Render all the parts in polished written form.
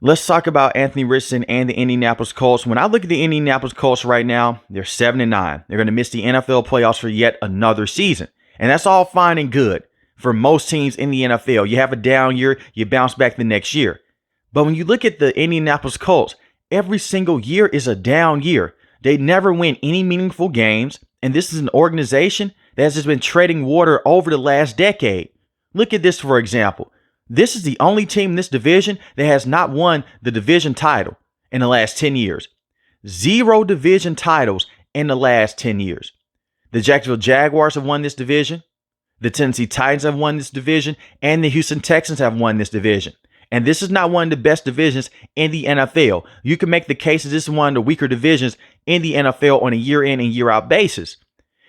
Let's talk about Anthony Richardson and the Indianapolis Colts. When I look at the Indianapolis Colts right now, they're 7-9. They're going to miss the NFL playoffs for yet another season. And that's all fine and good for most teams in the NFL. You have a down year, you bounce back the next year. But when you look at the Indianapolis Colts, every single year is a down year. They never win any meaningful games. And this is an organization that has just been treading water over the last decade. Look at this, for example. This is the only team in this division that has not won the division title in the last 10 years. 0 division titles in the last 10 years. The Jacksonville Jaguars have won this division. The Tennessee Titans have won this division. And the Houston Texans have won this division. And this is not one of the best divisions in the NFL. You can make the case that this is one of the weaker divisions in the NFL on a year in and year out basis.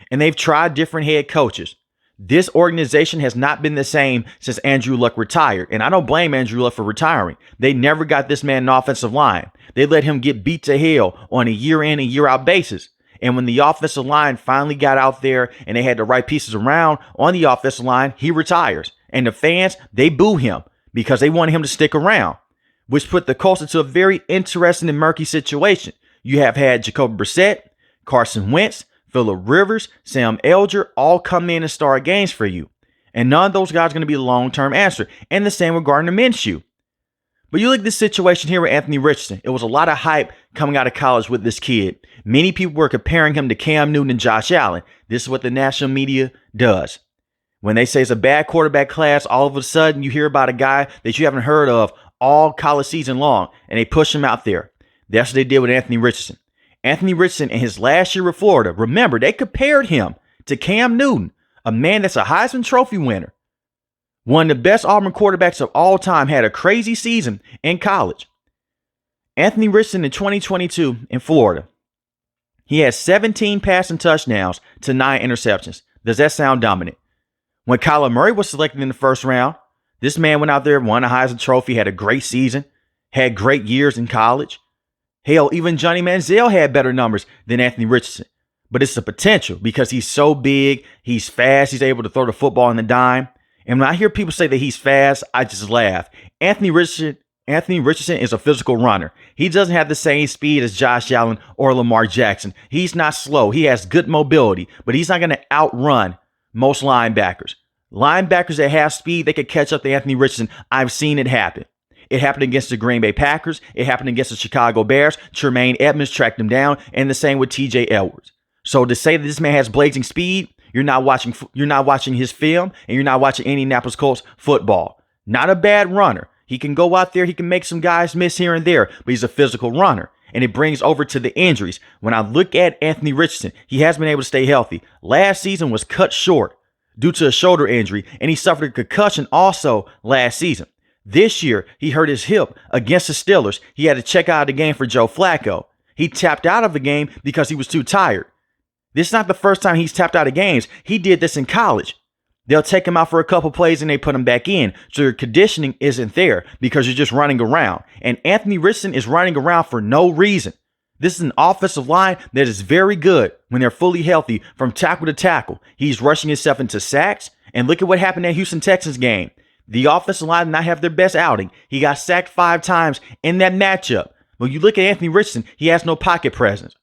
And they've tried different head coaches. This organization has not been the same since Andrew Luck retired. And I don't blame Andrew Luck for retiring. They never got this man an offensive line. They let him get beat to hell on a year in and year out basis. And when the offensive line finally got out there and they had the right pieces around on the offensive line, he retires. And the fans, they boo him because they wanted him to stick around, which put the Colts into a very interesting and murky situation. You have had Jacoby Brissett, Carson Wentz, Phillip Rivers, Sam Elder all come in and start games for you. And none of those guys are going to be the long-term answer. And the same with Gardner Minshew. But you look at this situation here with Anthony Richardson. It was a lot of hype coming out of college with this kid. Many people were comparing him to Cam Newton and Josh Allen. This is what the national media does. When they say it's a bad quarterback class, all of a sudden you hear about a guy that you haven't heard of all college season long, and they push him out there. That's what they did with Anthony Richardson. Anthony Richardson in his last year with Florida, remember, they compared him to Cam Newton, a man that's a Heisman Trophy winner. One of the best Auburn quarterbacks of all time, had a crazy season in college. Anthony Richardson in 2022 in Florida, he had 17 passing touchdowns to 9 interceptions. Does that sound dominant? When Kyler Murray was selected in the first round, this man went out there, won a Heisman Trophy, had a great season, had great years in college. Hell, even Johnny Manziel had better numbers than Anthony Richardson. But it's the potential because he's so big, he's fast, he's able to throw the football on the dime. And when I hear people say that he's fast, I just laugh. Anthony Richardson is a physical runner. He doesn't have the same speed as Josh Allen or Lamar Jackson. He's not slow. He has good mobility, but he's not going to outrun most linebackers. Linebackers that have speed, they could catch up to Anthony Richardson. I've seen it happen. It happened against the Green Bay Packers. It happened against the Chicago Bears. Tremaine Edmonds tracked him down, and the same with TJ Edwards. So to say that this man has blazing speed, you're not watching his film, and you're not watching Indianapolis Colts football. Not a bad runner. He can go out there, he can make some guys miss here and there, but he's a physical runner. And it brings over to the injuries. When I look at Anthony Richardson, he has been able to stay healthy. Last season was cut short due to a shoulder injury, and he suffered a concussion also last season. This year, he hurt his hip against the Steelers. He had to check out of the game for Joe Flacco. He tapped out of the game because he was too tired. This is not the first time he's tapped out of games. He did this in college. They'll take him out for a couple plays and they put him back in. So your conditioning isn't there because you're just running around. And Anthony Richardson is running around for no reason. This is an offensive line that is very good when they're fully healthy from tackle to tackle. He's rushing himself into sacks. And look at what happened in that Houston Texans game. The offensive line did not have their best outing. He got sacked 5 times in that matchup. When you look at Anthony Richardson, he has no pocket presence.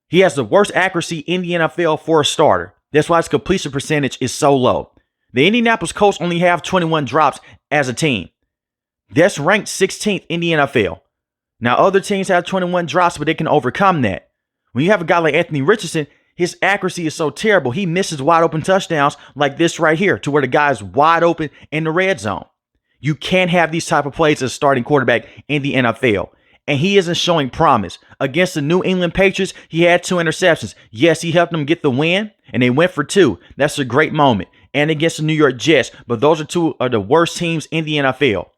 He has the worst accuracy in the NFL for a starter. That's why his completion percentage is so low. The Indianapolis Colts only have 21 drops as a team. That's ranked 16th in the NFL. Now, other teams have 21 drops, but they can overcome that. When you have a guy like Anthony Richardson, his accuracy is so terrible, he misses wide open touchdowns like this right here to where the guy's wide open in the red zone. You can't have these type of plays as a starting quarterback in the NFL. And he isn't showing promise. Against the New England Patriots, he had 2 interceptions. Yes, he helped them get the win, and they went for 2. That's a great moment. And against the New York Jets, but those are 2 of the worst teams in the NFL.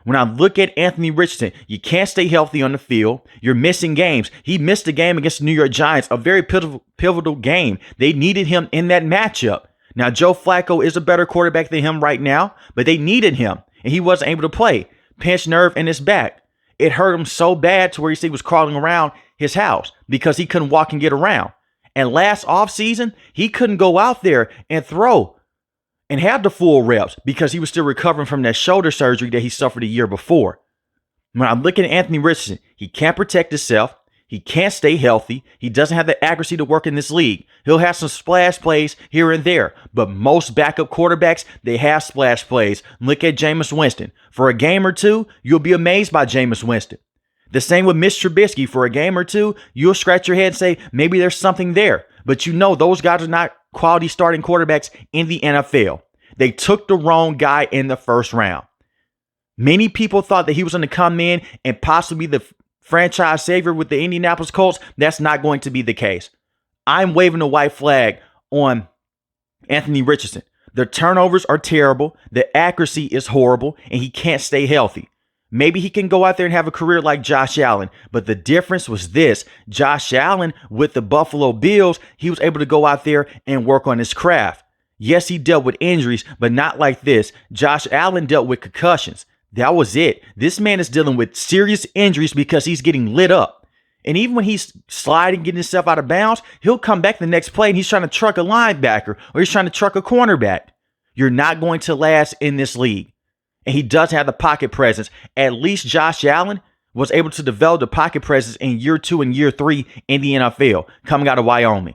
When I look at Anthony Richardson, you can't stay healthy on the field. You're missing games. He missed a game against the New York Giants, a very pivotal game. They needed him in that matchup. Now, Joe Flacco is a better quarterback than him right now, but they needed him, and he wasn't able to play. Pinched nerve in his back. It hurt him so bad to where he was crawling around his house because he couldn't walk and get around. And last offseason, he couldn't go out there and throw and have the full reps because he was still recovering from that shoulder surgery that he suffered a year before. When I'm looking at Anthony Richardson, he can't protect himself. He can't stay healthy. He doesn't have the accuracy to work in this league. He'll have some splash plays here and there, but most backup quarterbacks, they have splash plays. Look at Jameis Winston. For a game or two, you'll be amazed by Jameis Winston. The same with Mitch Trubisky. For a game or two, you'll scratch your head and say, maybe there's something there. But you know those guys are not quality starting quarterbacks in the NFL. They took the wrong guy in the first round. Many people thought that he was going to come in and possibly be the franchise savior with the Indianapolis Colts. That's not going to be the case. I'm waving a white flag on Anthony Richardson. The turnovers are terrible. The accuracy is horrible, and he can't stay healthy. Maybe he can go out there and have a career like Josh Allen, but the difference was this. Josh Allen with the Buffalo Bills, he was able to go out there and work on his craft. Yes, he dealt with injuries, but not like this. Josh Allen dealt with concussions. That was it. This man is dealing with serious injuries because he's getting lit up. And even when he's sliding, getting himself out of bounds, he'll come back the next play and he's trying to truck a linebacker or he's trying to truck a cornerback. You're not going to last in this league. And he does have the pocket presence. At least Josh Allen was able to develop the pocket presence in year 2 and year 3 in the NFL, coming out of Wyoming.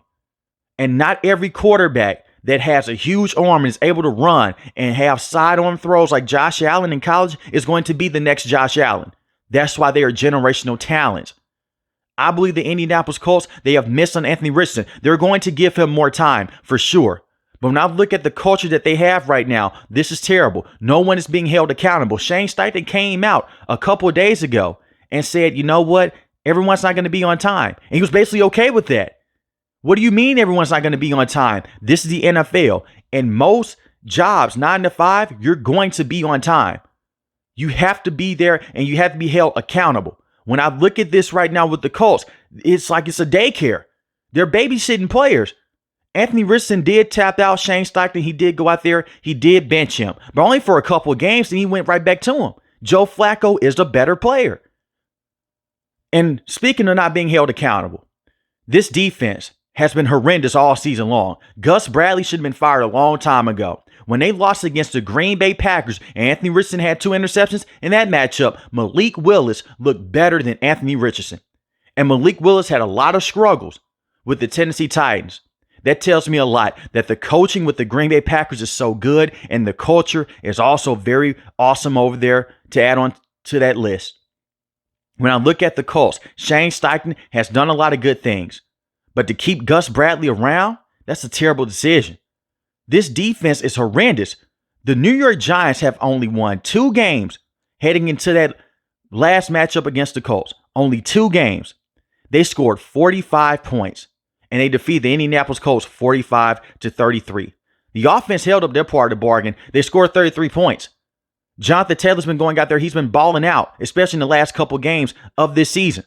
And not every quarterback that has a huge arm and is able to run and have sidearm throws like Josh Allen in college is going to be the next Josh Allen. That's why they are generational talents. I believe the Indianapolis Colts, they have missed on Anthony Richardson. They're going to give him more time for sure. But when I look at the culture that they have right now, this is terrible. No one is being held accountable. Shane Steichen came out a couple of days ago and said, you know what? Everyone's not going to be on time. And he was basically okay with that. What do you mean everyone's not going to be on time? This is the NFL. In most jobs, 9 to 5, you're going to be on time. You have to be there and you have to be held accountable. When I look at this right now with the Colts, it's like it's a daycare. They're babysitting players. Anthony Richardson did tap out Shane Steichen. He did go out there. He did bench him, but only for a couple of games, and he went right back to him. Joe Flacco is the better player. And speaking of not being held accountable, this defense has been horrendous all season long. Gus Bradley should have been fired a long time ago. When they lost against the Green Bay Packers, and Anthony Richardson had 2 interceptions in that matchup, Malik Willis looked better than Anthony Richardson. And Malik Willis had a lot of struggles with the Tennessee Titans. That tells me a lot that the coaching with the Green Bay Packers is so good, and the culture is also very awesome over there to add on to that list. When I look at the Colts, Shane Steichen has done a lot of good things. But to keep Gus Bradley around, that's a terrible decision. This defense is horrendous. The New York Giants have only won 2 games heading into that last matchup against the Colts. Only 2 games. They scored 45 points, and they defeated the Indianapolis Colts 45-33. The offense held up their part of the bargain. They scored 33 points. Jonathan Taylor's been going out there. He's been balling out, especially in the last couple games of this season.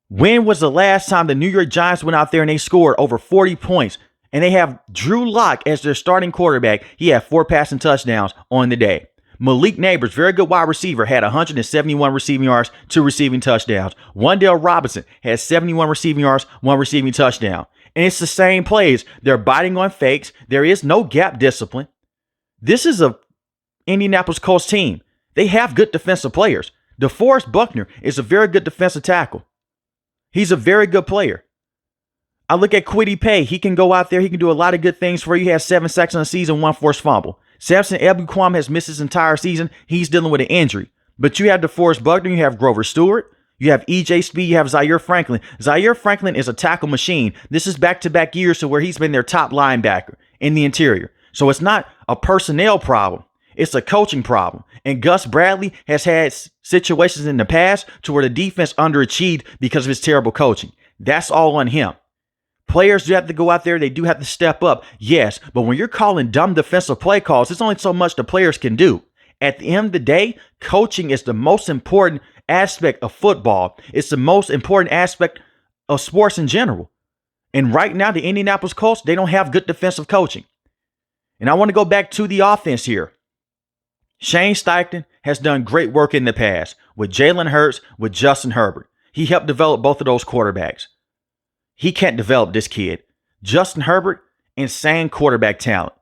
When was the last time the New York Giants went out there and they scored over 40 points? And they have Drew Lock as their starting quarterback. He had 4 passing touchdowns on the day. Malik Neighbors, very good wide receiver, had 171 receiving yards, 2 receiving touchdowns. Wan'Dale Robinson had 71 receiving yards, 1 receiving touchdown. And it's the same plays. They're biting on fakes. There is no gap discipline. This is a Indianapolis Colts team. They have good defensive players. DeForest Buckner is a very good defensive tackle. He's a very good player. I look at Kwity Paye. He can go out there. He can do a lot of good things for you. He has 7 sacks on the season, 1 forced fumble. Samson Ebukam has missed his entire season. He's dealing with an injury. But you have DeForest Buckner. You have Grover Stewart. You have E.J. Speed. You have Zaire Franklin. Zaire Franklin is a tackle machine. This is back-to-back years to where he's been their top linebacker in the interior. So it's not a personnel problem. It's a coaching problem. And Gus Bradley has had situations in the past to where the defense underachieved because of his terrible coaching. That's all on him. Players do have to go out there. They do have to step up. Yes, but when you're calling dumb defensive play calls, it's only so much the players can do. At the end of the day, coaching is the most important aspect of football. It's the most important aspect of sports in general. And right now, the Indianapolis Colts, they don't have good defensive coaching. And I want to go back to the offense here. Shane Steichen has done great work in the past with Jalen Hurts, with Justin Herbert. He helped develop both of those quarterbacks. He can't develop this kid. Justin Herbert, insane quarterback talent.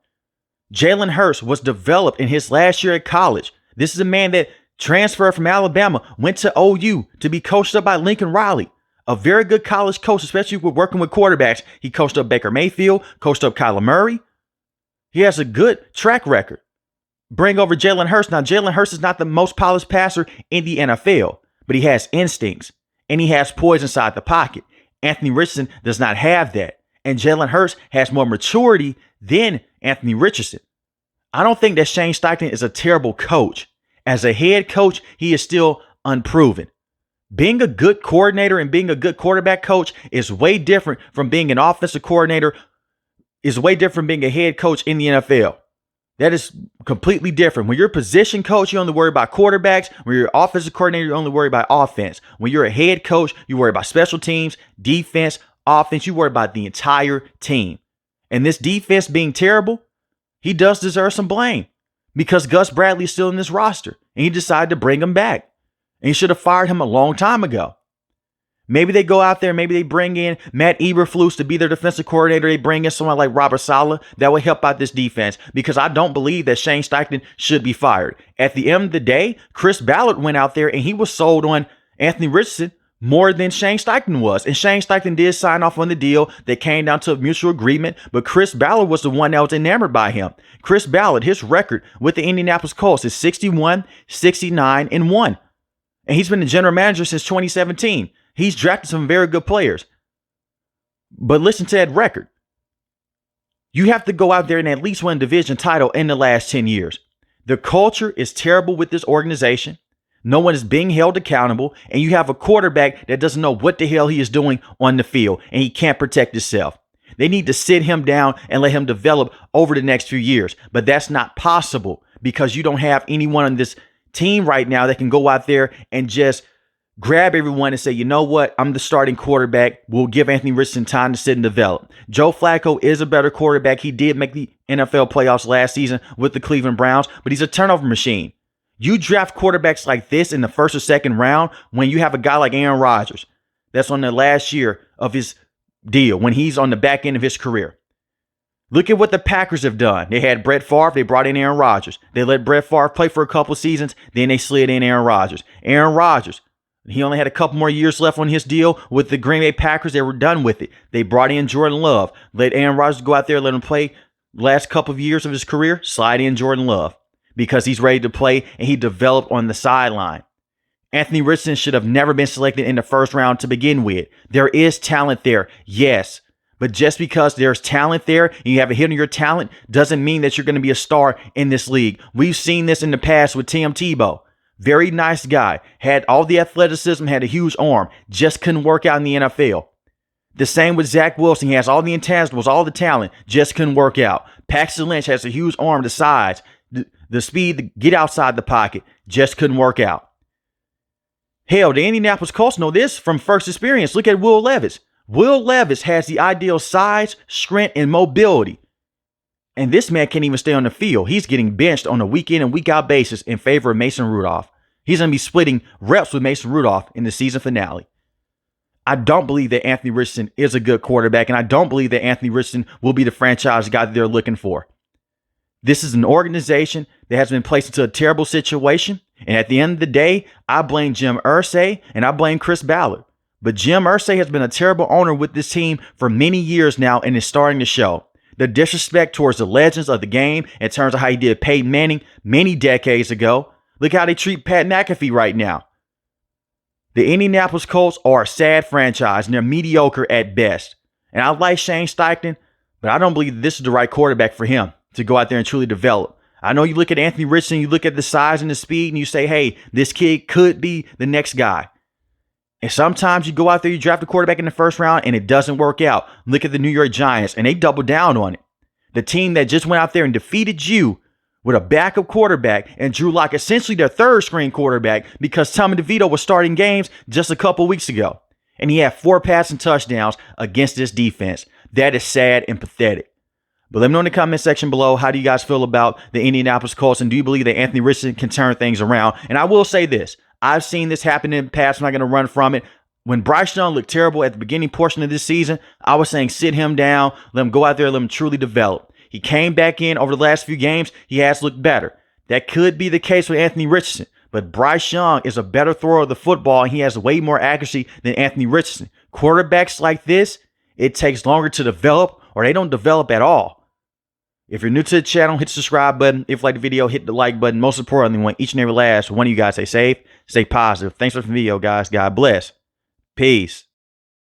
Jalen Hurts was developed in his last year at college. This is a man that transferred from Alabama, went to OU to be coached up by Lincoln Riley, a very good college coach, especially with working with quarterbacks. He coached up Baker Mayfield, coached up Kyler Murray. He has a good track record. Bring over Jalen Hurts. Now, Jalen Hurts is not the most polished passer in the NFL, but he has instincts and he has poise inside the pocket. Anthony Richardson does not have that. And Jalen Hurts has more maturity than Anthony Richardson. I don't think that Shane Steichen is a terrible coach. As a head coach, he is still unproven. Being a good coordinator and being a good quarterback coach is way different from being an offensive coordinator, is way different from being a head coach in the NFL. That is completely different. When you're a position coach, you only worry about quarterbacks. When you're an offensive coordinator, you only worry about offense. When you're a head coach, you worry about special teams, defense, offense. You worry about the entire team. And this defense being terrible, he does deserve some blame because Gus Bradley is still in this roster and he decided to bring him back. And he should have fired him a long time ago. Maybe they go out there, maybe they bring in Matt Eberflus to be their defensive coordinator. They bring in someone like Robert Saleh that would help out this defense because I don't believe that Shane Steichen should be fired. At the end of the day, Chris Ballard went out there and he was sold on Anthony Richardson more than Shane Steichen was. And Shane Steichen did sign off on the deal that came down to a mutual agreement, but Chris Ballard was the one that was enamored by him. Chris Ballard, his record with the Indianapolis Colts is 61, 69, and 1. And he's been the general manager since 2017. He's drafted some very good players. But listen to that record. You have to go out there and at least win a division title in the last 10 years. The culture is terrible with this organization. No one is being held accountable, and you have a quarterback that doesn't know what the hell he is doing on the field, and he can't protect himself. They need to sit him down and let him develop over the next few years, but that's not possible because you don't have anyone on this team right now that can go out there and just grab everyone and say, you know what, I'm the starting quarterback. We'll give Anthony Richardson time to sit and develop. Joe Flacco is a better quarterback. He did make the NFL playoffs last season with the Cleveland Browns, but he's a turnover machine. You draft quarterbacks like this in the first or second round when you have a guy like Aaron Rodgers that's on the last year of his deal, when he's on the back end of his career. Look at what the Packers have done. They had Brett Favre. They brought in Aaron Rodgers. They let Brett Favre play for a couple of seasons. Then they slid in Aaron Rodgers. Aaron Rodgers, he only had a couple more years left on his deal with the Green Bay Packers. They were done with it. They brought in Jordan Love. Let Aaron Rodgers go out there, let him play last couple of years of his career. Slide in Jordan Love because he's ready to play and he developed on the sideline. Anthony Richardson should have never been selected in the first round to begin with. There is talent there, yes. But just because there's talent there and you have a hit on your talent doesn't mean that you're going to be a star in this league. We've seen this in the past with Tim Tebow. Very nice guy. Had all the athleticism, had a huge arm. Just couldn't work out in the NFL. The same with Zach Wilson. He has all the intangibles, all the talent. Just couldn't work out. Paxton Lynch has a huge arm, the size, the speed to get outside the pocket. Just couldn't work out. Hell, the Indianapolis Colts know this from first experience. Look at Will Levis. Will Levis has the ideal size, strength, and mobility. And this man can't even stay on the field. He's getting benched on a week in and week out basis in favor of Mason Rudolph. He's going to be splitting reps with Mason Rudolph in the season finale. I don't believe that Anthony Richardson is a good quarterback, and I don't believe that Anthony Richardson will be the franchise guy that they're looking for. This is an organization that has been placed into a terrible situation. And at the end of the day, I blame Jim Irsay and I blame Chris Ballard. But Jim Irsay has been a terrible owner with this team for many years now and is starting to show. The disrespect towards the legends of the game in terms of how he did Peyton Manning many decades ago. Look how they treat Pat McAfee right now. The Indianapolis Colts are a sad franchise and they're mediocre at best. And I like Shane Steichen, but I don't believe this is the right quarterback for him to go out there and truly develop. I know you look at Anthony Richardson, you look at the size and the speed, and you say, hey, this kid could be the next guy. And sometimes you go out there, you draft a quarterback in the first round, and it doesn't work out. Look at the New York Giants, and they doubled down on it. The team that just went out there and defeated you with a backup quarterback and Drew Lock, essentially their third string quarterback, because Tommy DeVito was starting games just a couple weeks ago. And he had 4 passing touchdowns against this defense. That is sad and pathetic. But let me know in the comment section below, how do you guys feel about the Indianapolis Colts? And do you believe that Anthony Richardson can turn things around? And I will say this. I've seen this happen in the past. I'm not going to run from it. When Bryce Young looked terrible at the beginning portion of this season, I was saying sit him down, let him go out there, let him truly develop. He came back in over the last few games. He has looked better. That could be the case with Anthony Richardson. But Bryce Young is a better thrower of the football, and he has way more accuracy than Anthony Richardson. Quarterbacks like this, it takes longer to develop, or they don't develop at all. If you're new to the channel, hit the subscribe button. If you like the video, hit the like button. Most importantly, we want each and every last one of you guys stay safe, stay positive. Thanks for the video, guys. God bless. Peace.